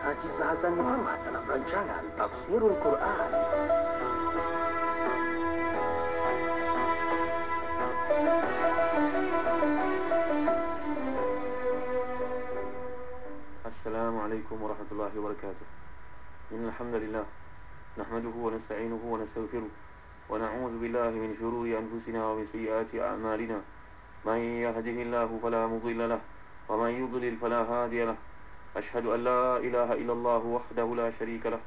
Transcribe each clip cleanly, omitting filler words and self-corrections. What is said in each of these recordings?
Haji Hasan Muhammad dalam rancangan Tafsirul Quran. Assalamualaikum warahmatullahi wabarakatuh. Innal hamdalillah nahmaduhu wa nasta'inuhu wa nastaghfiruh wa na'udzu billahi min shururi anfusina wa min sayyiati a'malina. Man yahdihillahu fala mudilla lahu wa man yudlil fala hadiya lahu. Ashhadu an la ilaha illallah wahdahu la syarika lahu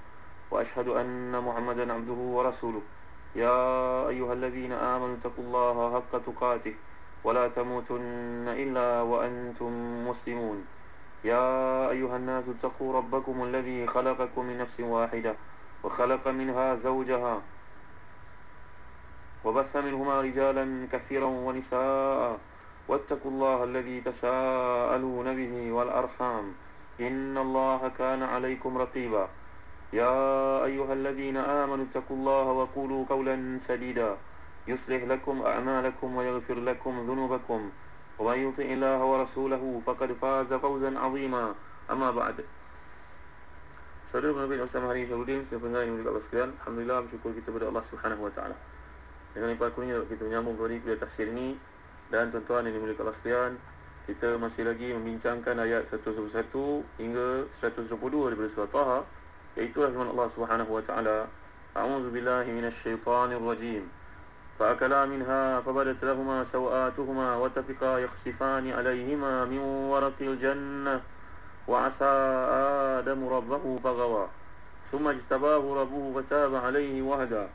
wa ashhadu anna Muhammadan 'abduhu wa rasuluh. Ya ayyuhalladzina amanu taqullaha haqqa tuqatih wa la tamutunna illa wa antum muslimun. يا أيها الناس اتقوا ربكم الذي خلقكم من نفس واحدة وخلق منها زوجها وبث منهما رجالا كثيرا ونساء واتقوا الله الذي تساءلون به والأرحام إن الله كان عليكم رقيبا يا أيها الذين آمنوا اتقوا الله وقولوا قولا سديدا يصلح لكم أعمالكم ويغفر لكم ذنوبكم ومن يطع الله ورسوله فقد فاز فوزا عظيما. Amma ba'd. Saudara Nabi Muhammad hari Syahudin, saya pendengar yang mulia Allah sekalian, alhamdulillah bersyukur kita kepada Allah Subhanahu wa taala. Dengan lipat kurnia kita menyambung kembali kuliah tafsir ini, dan tuan-tuan yang dimuliakan Allah sekalian, kita masih lagi membincangkan ayat 121 hingga 122 daripada surah Taha, iaitu firman Allah Subhanahu wa taala, A'udzu billahi minasyaitonir rajim. فأكلا منها فبدت لهما سوآتهما وطفقا يخصفان عليهما من ورق الجنة وعصى آدم ربه فغوى ثم اجتباه ربه فتاب عليه وهدى.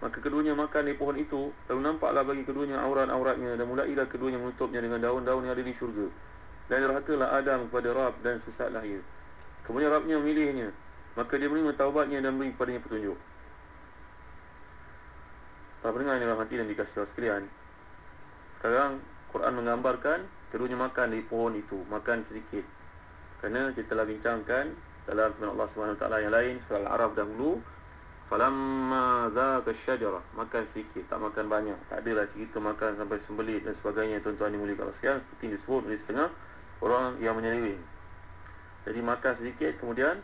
Maka keduanya makan dari pohon itu, lalu nampaklah bagi keduanya aurat-auratnya, dan mulailah keduanya menutupnya dengan daun-daun yang ada di syurga. Dan derhakalah Adam kepada Rabb, dan sesatlah ia. Kemudian Rabbnya memilihnya, maka dia menerima taubatnya dan beri kepadanya petunjuk. Para pendengar yang dirahmati dan dikasihi Allah sekalian, sekarang Quran menggambarkan keduanya makan dari pohon itu, makan sedikit. Kerana kita telah bincangkan dalam firman Allah SWT yang lain, surah Al-A'raf dahulu, falamma dhaka syajarah, makan sedikit, tak makan banyak. Tak adalah cerita makan sampai sembelit dan sebagainya, tuan-tuan yang mulia Allah sekalian, seperti yang disebut oleh setengah orang yang menyeleweng. Jadi makan sedikit, kemudian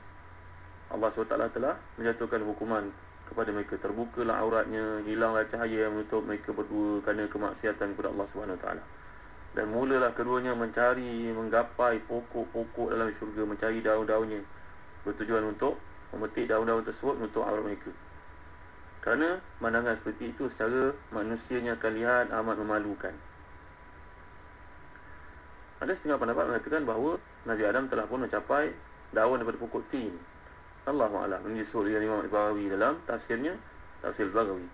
Allah SWT telah menjatuhkan hukuman kepada mereka. Terbukalah auratnya, hilanglah cahaya yang menutup mereka berdua kerana kemaksiatan kepada Allah SWT. Dan mulalah keduanya mencari, menggapai pokok-pokok dalam syurga, mencari daun-daunnya, bertujuan untuk memetik daun-daun tersebut untuk aurat mereka. Kerana pandangan seperti itu secara manusianya akan lihat amat memalukan. Ada setengah pendapat mengatakan bahawa Nabi Adam telah pun mencapai daun daripada pokok tin. Allahu'alam. Ini disebut oleh Imam Al-Baghawi dalam tafsirnya, Tafsir Al-Baghawi.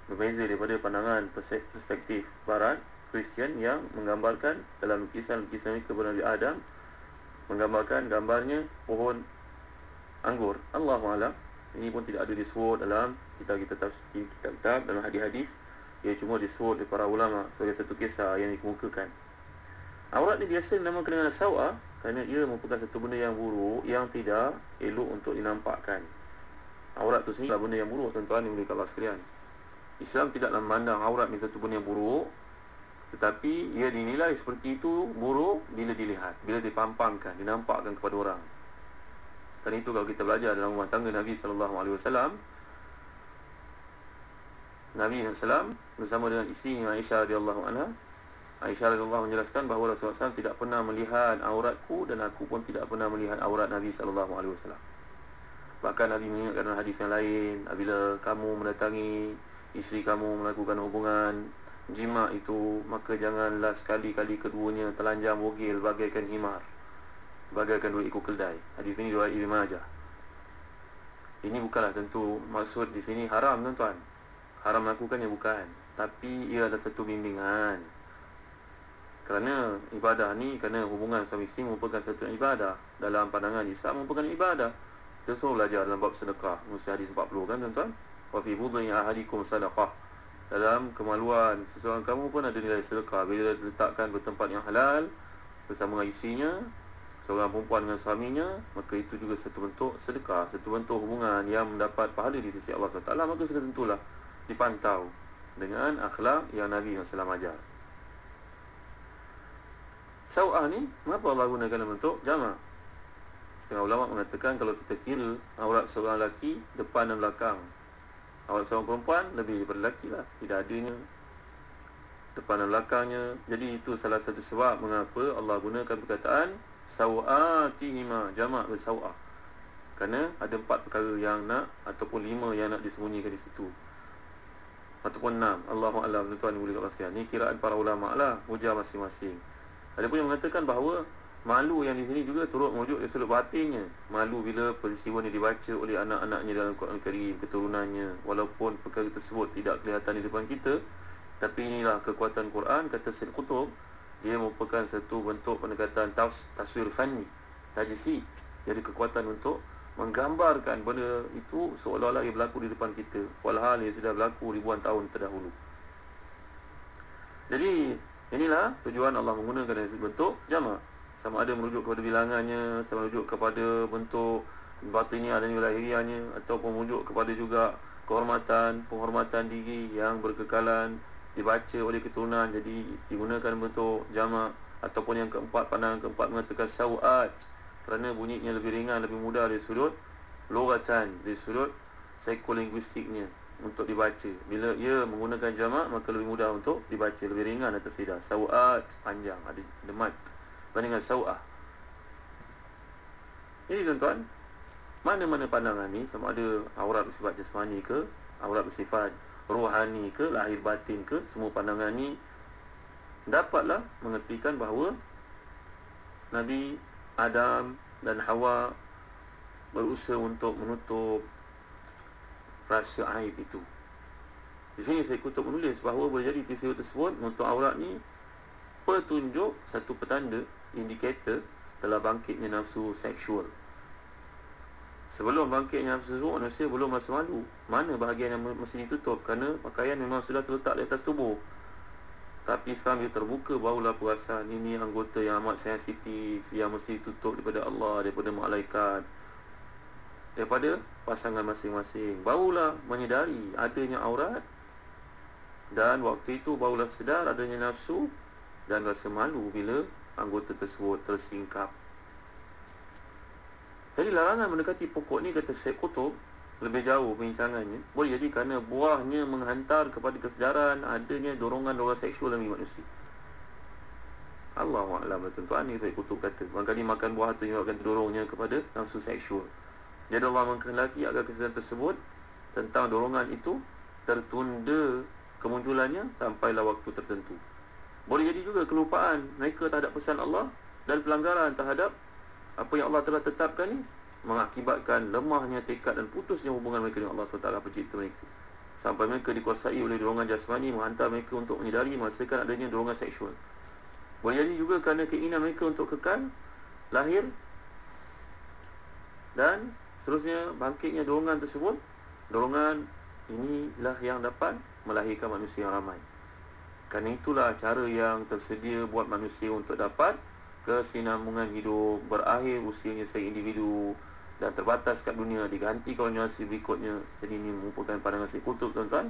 Berbeza daripada pandangan perspektif Barat Kristian yang menggambarkan dalam lukisan-lukisan mereka kepada Nabi Adam, menggambarkan gambarnya pohon anggur. Allahu'alam. Ini pun tidak ada disebut dalam kitab-kitab dalam hadis-hadis. Ia cuma disebut oleh para ulama sebagai satu kisah yang dikemukakan. Aurat ni biasa dinamakan dengan sawah kerana ia merupakan satu benda yang buruk yang tidak elok untuk dinampakkan. Aurat tu sendiri adalah benda yang buruk, tuan-tuan yang mulia Allah sekalian. Islam tidaklah memandang aurat ni satu benda yang buruk, tetapi ia dinilai seperti itu buruk bila dilihat, bila dipampangkan, dinampakkan kepada orang. Kerana itu kalau kita belajar dalam rumah tangga Nabi SAW, Nabi SAW bersama dengan isteri Aisyah radhiyallahu anha, Aisyah radhiyallahu menjelaskan bahawa Rasulullah SAW tidak pernah melihat auratku, dan aku pun tidak pernah melihat aurat Nabi SAW. Bahkan Nabi mengingatkan dalam hadis yang lain, apabila kamu mendatangi isteri kamu melakukan hubungan jima itu, maka janganlah sekali-kali keduanya telanjang bogil bagaikan himar, bagaikan dua ekor keldai. Hadis ini riwayat Ibnu Majah. Ini bukanlah tentu maksud di sini haram, tuan-tuan. Haram melakukannya bukan, tapi ia adalah satu bimbingan. Kerana ibadah ni, kerana hubungan suami isteri merupakan satu ibadah. Dalam pandangan Islam merupakan ibadah. Kita semua belajar dalam bab sedekah, Musa hadis 40 kan, tuan-tuan. Wa fi budhi ahadikum sadaqah. Dalam kemaluan seseorang kamu pun ada nilai sedekah. Bila diletakkan bertempat yang halal bersama dengan isterinya, seorang perempuan dengan suaminya, maka itu juga satu bentuk sedekah, satu bentuk hubungan yang mendapat pahala di sisi Allah SWT. Maka sudah tentulah dipantau dengan akhlak yang Nabi SAW ajar. Sawah ni, mengapa Allah gunakan dalam bentuk jama'? setengah ulama mengatakan kalau kita kira aurat seorang lelaki depan dan belakang, aurat seorang perempuan lebih daripada lelaki lah, tidak adanya depan dan belakangnya. Jadi itu salah satu sebab mengapa Allah gunakan perkataan sawatihima, jamak bersawah, kerana ada 4 perkara yang nak, ataupun 5 yang nak disembunyikan di situ, ataupun 6. Allahu a'lam. Tuan boleh kasihan. Ni kiraan para ulama lah, ujar masing-masing. Ada pun yang mengatakan bahawa malu yang di sini juga turut merujuk dari sudut batinnya. Malu bila peristiwa ini dibaca oleh anak-anaknya dalam Quran Karim, keturunannya, walaupun perkara tersebut tidak kelihatan di depan kita. Tapi inilah kekuatan Quran, kata Syed Qutb, dia merupakan satu bentuk pendekatan taswir fanni, tajsid. Jadi kekuatan untuk menggambarkan benda itu seolah-olah ia berlaku di depan kita, walhal ia sudah berlaku ribuan tahun terdahulu. Jadi inilah tujuan Allah menggunakan bentuk jamak, sama ada merujuk kepada bilangannya, sama merujuk kepada bentuk batiniah dan lahiriahnya, ataupun merujuk kepada juga penghormatan diri yang berkekalan dibaca oleh keturunan. Jadi digunakan bentuk jamak. Ataupun yang keempat, pandangan keempat mengatakan sawat, kerana bunyinya lebih ringan, lebih mudah dari sudut logatan, dari sudut psikolinguistiknya untuk dibaca. Bila ia menggunakan jamak, maka lebih mudah untuk dibaca, lebih ringan atas lidah. Sawat panjang, ada demat, bandingkan sawah. Jadi tuan-tuan, mana-mana pandangan ni, sama ada aurat bersifat jasmani ke, aurat bersifat rohani ke, lahir batin ke, semua pandangan ni dapatlah mengertikan bahawa Nabi Adam dan Hawa berusaha untuk menutup rasa aib itu. Di sini saya kutub menulis bahawa boleh jadi peristiwa tersebut menutup aurat ni petunjuk, satu petanda, indikator telah bangkitnya nafsu seksual. Sebelum bangkitnya nafsu tersebut, manusia belum rasa malu. Mana bahagian yang mesti ditutup? Kerana pakaian memang sudah terletak di atas tubuh. Tapi sekarang dia terbuka, barulah perasaan ini anggota yang amat sensitif, yang mesti ditutup daripada Allah, daripada malaikat, daripada pasangan masing-masing. Barulah menyedari adanya aurat, dan waktu itu barulah sedar adanya nafsu dan rasa malu bila anggota tersebut tersingkap. Jadi larangan mendekati pokok ni, kata Syed Qutb, lebih jauh perbincangannya, boleh jadi kerana buahnya menghantar kepada kesedaran adanya dorongan-dorongan seksual dalam manusia. Allahu a'lam. Tuan-tuan, ni Syed Qutb kata, barangkali makan buah itu menyebabkan terdorongnya kepada nafsu seksual. Jadi Allah mengkehendaki agar kesedaran tersebut tentang dorongan itu tertunda kemunculannya sampailah waktu tertentu. Boleh jadi juga kelupaan mereka terhadap pesan Allah dan pelanggaran terhadap apa yang Allah telah tetapkan ni mengakibatkan lemahnya tekad dan putusnya hubungan mereka dengan Allah SWT, pencipta mereka, sampai mereka dikuasai oleh dorongan jasmani menghantar mereka untuk menyedari merasakan adanya dorongan seksual. Boleh jadi juga kerana keinginan mereka untuk kekal lahir, dan seterusnya bangkitnya dorongan tersebut. Dorongan inilah yang dapat melahirkan manusia yang ramai. Kerana itulah cara yang tersedia buat manusia untuk dapat kesinambungan hidup, berakhir usianya sebagai individu dan terbatas kat dunia, diganti koloniasi berikutnya. Jadi ini merupakan pandangan Syed Qutb, tuan-tuan.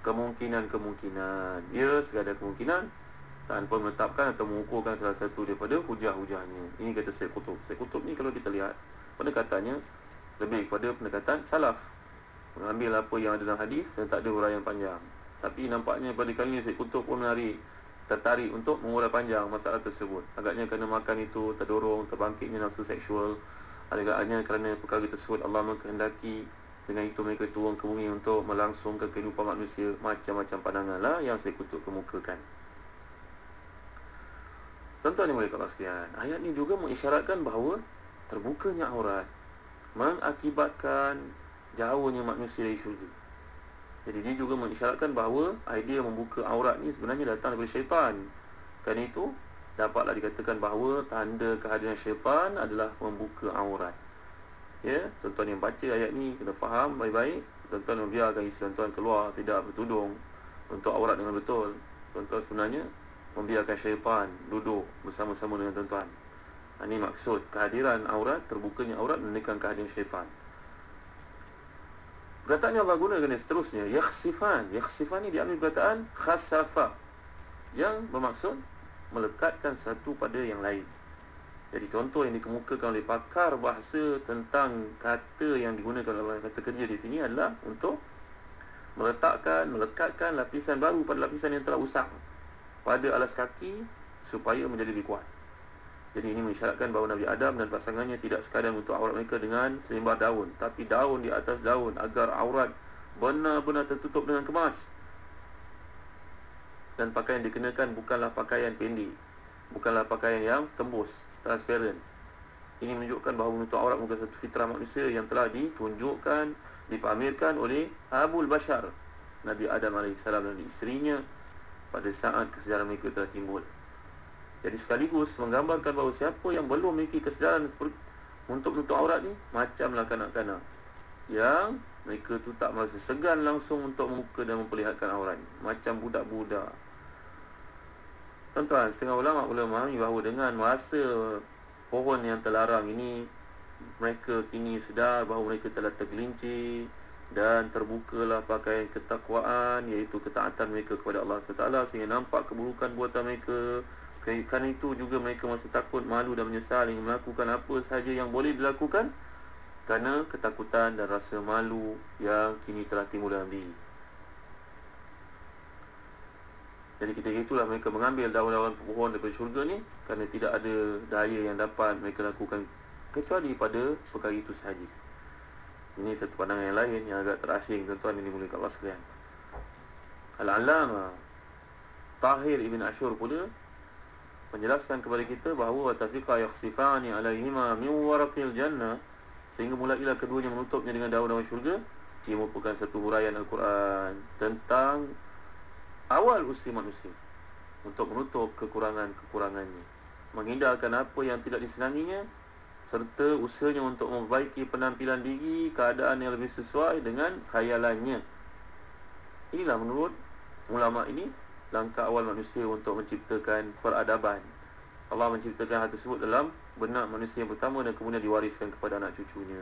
Kemungkinan-kemungkinan, dia sekadar kemungkinan tanpa menetapkan atau mengukurkan salah satu daripada hujah-hujahnya. Ini kata Syed Qutb. Syed Qutb ni kalau kita lihat pendekatannya lebih kepada pendekatan salaf, mengambil apa yang ada dalam hadis dan tak ada huraian panjang. Tapi nampaknya pada kali ini Syed Qutb pun tertarik untuk mengurai panjang masalah tersebut. Agaknya kerana makan itu terdorong, terbangkitnya nafsu seksual. Agaknya kerana perkara tersebut Allah mengkehendaki, dengan itu mereka turun ke bumi untuk melangsungkan kehidupan manusia. Macam-macam pandangan lah yang Syed Qutb kemukakan. Tuan-tuan yang mulia sekalian, ayat ni juga mengisyaratkan bahawa terbukanya aurat mengakibatkan jauhnya manusia dari syurga. Jadi dia juga mengisyaratkan bahawa idea membuka aurat ni sebenarnya datang daripada syaitan. Kerana itu dapatlah dikatakan bahawa tanda kehadiran syaitan adalah membuka aurat. Ya, tuan-tuan yang baca ayat ni kena faham baik-baik. Tuan-tuan membiarkan isteri tuan-tuan keluar tidak bertudung untuk aurat dengan betul. Tuan-tuan sebenarnya membiarkan syaitan duduk bersama-sama dengan tuan-tuan. Ini maksud kehadiran aurat, terbukanya aurat menunjukkan kehadiran syaitan. Perkataan yang Allah gunakan seterusnya, yakhsifan. Yakhsifan ni diambil perkataan khasafa, yang bermaksud melekatkan satu pada yang lain. Jadi contoh yang dikemukakan oleh pakar bahasa tentang kata yang digunakan oleh kata kerja di sini adalah untuk melekatkan lapisan baru pada lapisan yang telah usang pada alas kaki supaya menjadi lebih kuat. Jadi ini mengisyaratkan bahawa Nabi Adam dan pasangannya tidak sekadar untuk aurat mereka dengan selembar daun, tapi daun di atas daun agar aurat benar-benar tertutup dengan kemas. Dan pakaian dikenakan bukanlah pakaian pendek, bukanlah pakaian yang tembus, transparent. Ini menunjukkan bahawa menutup aurat bukan satu fitrah manusia yang telah ditunjukkan, dipamerkan oleh Abul Bashar, Nabi Adam AS dan isterinya pada saat kesedaran mereka telah timbul. Jadi sekaligus menggambarkan bahawa siapa yang belum memiliki kesedaran untuk menutup aurat ni, macamlah kanak-kanak yang mereka tu tak merasa segan langsung untuk membuka dan memperlihatkan aurat, macam budak-budak. Tuan-tuan, setengah ulama boleh memahami bahawa dengan masa pohon yang terlarang ini, mereka kini sedar bahawa mereka telah tergelincir dan terbukalah pakaian ketakwaan, iaitu ketaatan mereka kepada Allah SWT, sehingga nampak keburukan buatan mereka. Kerana itu juga mereka masih takut, malu dan menyesal ingin melakukan apa sahaja yang boleh dilakukan kerana ketakutan dan rasa malu yang kini telah timbul dalam diri. Jadi ketika itulah mereka mengambil daun-daun pohon daripada syurga ni, kerana tidak ada daya yang dapat mereka lakukan kecuali pada perkara itu sahaja. Ini satu pandangan yang lain yang agak terasing, tuan-tuan, ini dimuliakan Allah sekalian. Al-Allamah Tahir Ibn Ashur pula menjelaskan kepada kita bahawa tafiqa yakhsifani alaihima min waraqil jannah, sehingga mulailah keduanya menutupnya dengan daun-daun syurga. Ia merupakan satu huraian Al-Quran tentang awal usia manusia untuk menutup kekurangan-kekurangannya, menghindarkan apa yang tidak disenanginya, serta usahanya untuk memperbaiki penampilan diri, keadaan yang lebih sesuai dengan khayalannya. Inilah menurut ulama ini langkah awal manusia untuk menciptakan peradaban. Allah menciptakan hal tersebut dalam benak manusia yang pertama dan kemudian diwariskan kepada anak cucunya.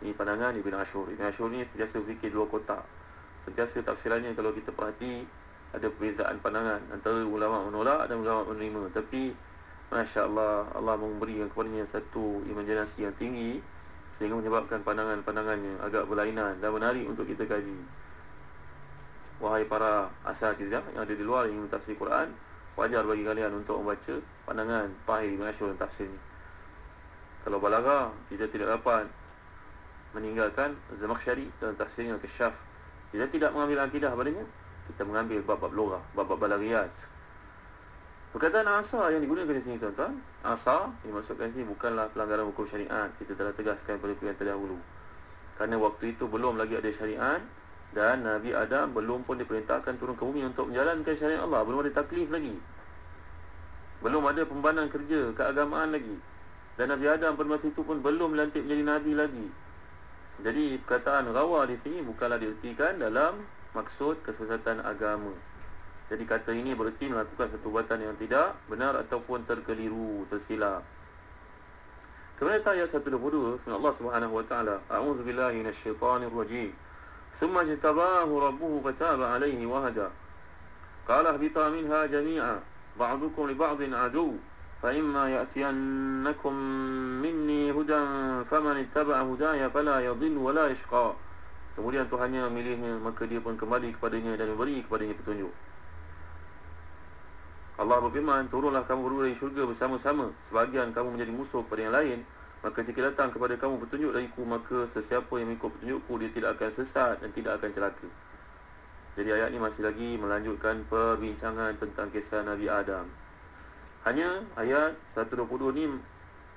Ini pandangan Ibn Ashur. Ibn Ashur ni sentiasa fikir dua kotak. Sentiasa tafsirannya, kalau kita perhati, ada perbezaan pandangan antara ulama menolak dan ulama menerima. Tapi Masya Allah, Allah memberikan kepadanya satu imajinasi yang tinggi sehingga menyebabkan pandangan-pandangannya agak berlainan dan menarik untuk kita kaji. Wahai para asatizah yang ada di luar yang ingin tafsir Quran, wajar bagi kalian untuk membaca pandangan Tahir Ibn Ashur dan tafsir ni. Kalau balaghah, kita tidak dapat meninggalkan Zamakhsyari dan tafsirnya Kasyaf. Kita tidak mengambil akidah padanya, kita mengambil bab-bab logah, bab-bab balaghiyat. Perkataan asa yang digunakan di sini, tuan-tuan, asa yang dimaksudkan di sini bukanlah pelanggaran hukum syariat. Kita telah tegaskan pada kuliah terdahulu. Kerana waktu itu belum lagi ada syariat dan Nabi Adam belum pun diperintahkan turun ke bumi untuk menjalankan syariat Allah. Belum ada taklif lagi, belum ada pembanan kerja keagamaan lagi, dan Nabi Adam pada masa itu pun belum dilantik menjadi Nabi lagi. Jadi perkataan rawa di sini bukanlah diertikan dalam maksud kesesatan agama. Jadi kata ini bererti melakukan satu perbuatan yang tidak benar ataupun terkeliru, tersilap. Kemudian ayat 122 firman Allah Subhanahu wa taala, a'udzubillahi minasyaitonir rajim. Summa jtabahu rabbuhu fataba alaihi wa hada. Qala ihbita minha jami'a ba'dukum li ba'din adu. Fa imma ya'tiyannakum minni hudan faman ittaba'a hudaya fala yadhillu wa la yashqa. Kemudian Tuhannya memilihnya, maka dia pun kembali kepadanya dan memberi kepadanya petunjuk. Allah berfirman, turunlah kamu berdua dari syurga bersama-sama, sebahagian kamu menjadi musuh kepada yang lain. Maka jika datang kepada kamu petunjuk dariku, maka sesiapa yang mengikut petunjukku, dia tidak akan sesat dan tidak akan celaka. Jadi ayat ini masih lagi melanjutkan perbincangan tentang kisah Nabi Adam. Hanya ayat 122 ni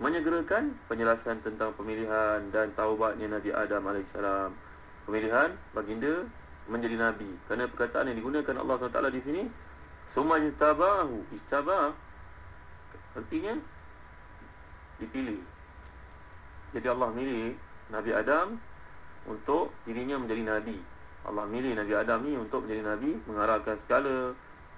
menyegerakan penjelasan tentang pemilihan dan taubatnya Nabi Adam AS. Pemilihan baginda menjadi Nabi. Kerana perkataan yang digunakan Allah SWT di sini, summa istabahu, istabah artinya dipilih. Jadi Allah milih Nabi Adam untuk dirinya menjadi Nabi. Allah milih Nabi Adam ni untuk menjadi Nabi, mengarahkan segala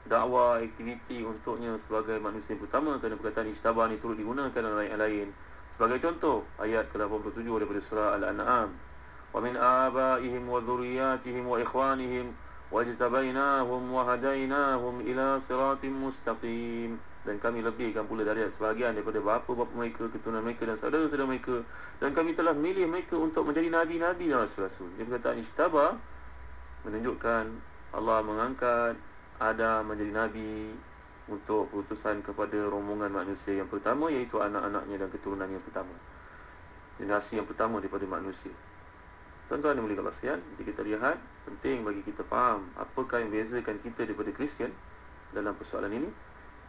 dakwah, aktiviti untuknya sebagai manusia yang pertama. Kerana perkataan istabah ni turut digunakan dalam ayat lain. Sebagai contoh, ayat ke-87 daripada surah Al-An'am, wa min abaihim wa dhurriyyatihim wa ikhwanihim wajtabainahum wa hadainahum ila siratim mustaqim. dan kami lebihkan pula darjat sebahagian daripada bapa-bapa mereka, keturunan mereka dan saudara-saudara mereka, dan kami telah milih mereka untuk menjadi nabi-nabi dan rasul-rasul. Dia perkataan istabah menunjukkan Allah mengangkat Adam menjadi nabi untuk utusan kepada rombongan manusia yang pertama, iaitu anak-anaknya dan keturunan yang pertama, generasi yang pertama daripada manusia. Tuan-tuan yang mulia Allah sekalian, nanti kita lihat, penting bagi kita faham apakah yang bezakan kita daripada Kristian dalam persoalan ini.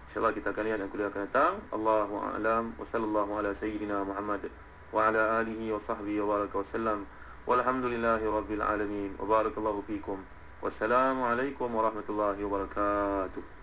InsyaAllah kita akan lihat dan kuliah akan datang. Allahu a'lam wa sallallahu ala sayyidina Muhammad wa ala alihi wa sahbihi wa baraka wa sallam. Walhamdulillahi rabbil alamin. Wa barakallahu fikum. Wassalamualaikum warahmatullahi wabarakatuh.